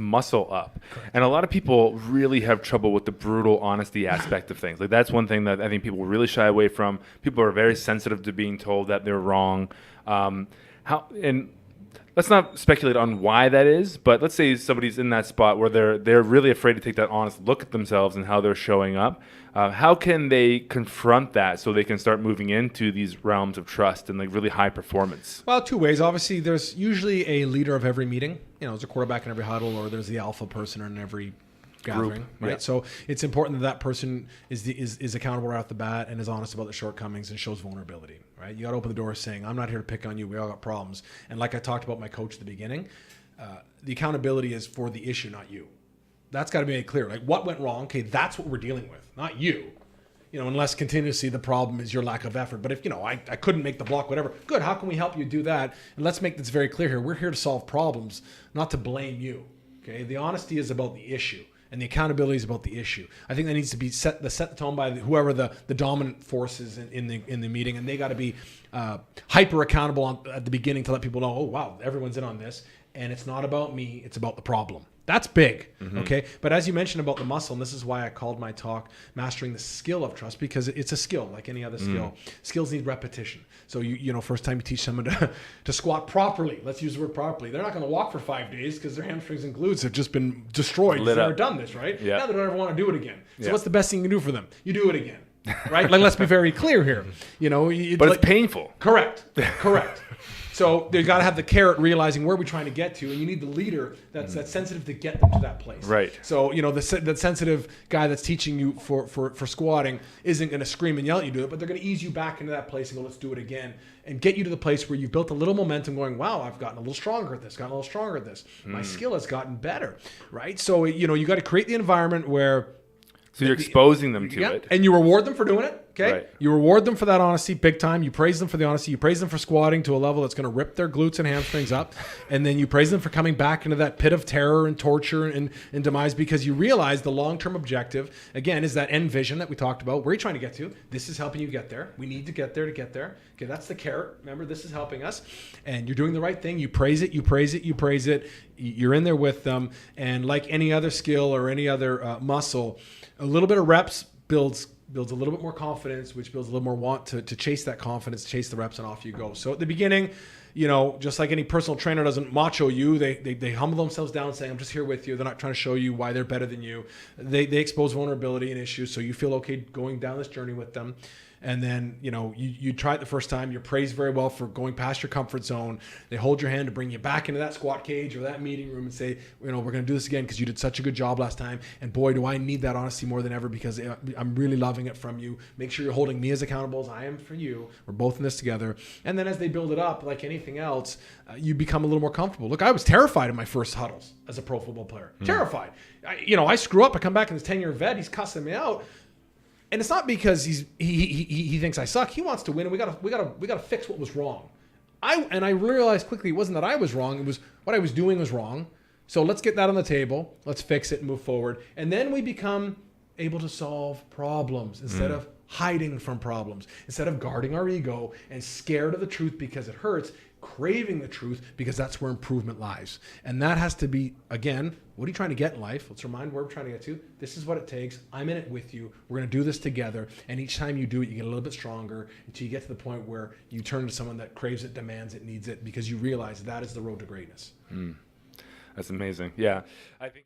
muscle up. And a lot of people really have trouble with the brutal honesty aspect of things. Like that's one thing that I think people really shy away from. People are very sensitive to being told that they're wrong. And let's not speculate on why that is, but let's say somebody's in that spot where they're really afraid to take that honest look at themselves and how they're showing up. How can they confront that so they can start moving into these realms of trust and like really high performance? Well, two ways. Obviously, there's usually a leader of every meeting. There's a quarterback in every huddle, or there's the alpha person in every gathering, right? Yeah. So it's important that person is accountable right off the bat and is honest about the shortcomings and shows vulnerability, right? You got to open the door saying, I'm not here to pick on you. We all got problems. And like I talked about my coach at the beginning, the accountability is for the issue, not you. That's got to be made clear. Like what went wrong? Okay, that's what we're dealing with, not you. Unless continuously the problem is your lack of effort. But if, I couldn't make the block, whatever, good. How can we help you do that? And let's make this very clear here. We're here to solve problems, not to blame you. Okay. The honesty is about the issue. And the accountability is about the issue. I think that needs to be set the tone by whoever the dominant force is in the meeting, and they got to be hyper accountable at the beginning to let people know, oh wow, everyone's in on this, and it's not about me, it's about the problem. That's big, okay? But as you mentioned about the muscle, and this is why I called my talk Mastering the Skill of Trust, because it's a skill like any other skill. Skills need repetition. So, first time you teach someone to squat properly, let's use the word properly, they're not going to walk for 5 days because their hamstrings and glutes have just been destroyed. They've never done this, right? Yeah. Now they don't ever want to do it again. So what's the best thing you can do for them? You do it again, right? Like, let's be very clear here. But it's painful. Correct. So they got to have the carrot, realizing where we're trying to get to, and you need the leader that's sensitive to get them to that place. Right. So the sensitive guy that's teaching you for squatting isn't going to scream and yell at you to do it, but they're going to ease you back into that place and go, let's do it again, and get you to the place where you've built a little momentum, going, wow, I've gotten a little stronger at this, gotten a little stronger at this. My skill has gotten better, right? So you got to create the environment where. So you're exposing them to it. And you reward them for doing it, okay? Right. You reward them for that honesty big time. You praise them for the honesty. You praise them for squatting to a level that's going to rip their glutes and hamstrings up. And then you praise them for coming back into that pit of terror and torture and demise, because you realize the long-term objective, again, is that end vision that we talked about. Where are you trying to get to? This is helping you get there. We need to get there to get there. Okay, that's the carrot. Remember, this is helping us. And you're doing the right thing. You praise it, you praise it, you praise it. You're in there with them. And like any other skill or any other muscle, a little bit of reps builds a little bit more confidence, which builds a little more want to chase that confidence, chase the reps, and off you go. So at the beginning, just like any personal trainer doesn't macho you, they humble themselves down, saying, I'm just here with you. They're not trying to show you why they're better than you. They expose vulnerability and issues, so you feel okay going down this journey with them. And then, you try it the first time, you're praised very well for going past your comfort zone. They hold your hand to bring you back into that squat cage or that meeting room and say, we're going to do this again because you did such a good job last time. And boy, do I need that honesty more than ever, because I'm really loving it from you. Make sure you're holding me as accountable as I am for you. We're both in this together. And then as they build it up, like anything else, you become a little more comfortable. Look, I was terrified in my first huddles as a pro football player. Terrified. I screw up. I come back in this 10-year vet. He's cussing me out. And it's not because he thinks I suck. He wants to win, and we gotta fix what was wrong. I realized quickly it wasn't that I was wrong. It was what I was doing was wrong. So let's get that on the table. Let's fix it and move forward. And then we become able to solve problems instead of hiding from problems, instead of guarding our ego and scared of the truth because it hurts, craving the truth because that's where improvement lies. And that has to be, again, what are you trying to get in life? Let's remind where we're trying to get to. This is what it takes. I'm in it with you. We're going to do this together. And each time you do it, you get a little bit stronger until you get to the point where you turn to someone that craves it, demands it, needs it, because you realize that is the road to greatness. That's amazing. Yeah. I think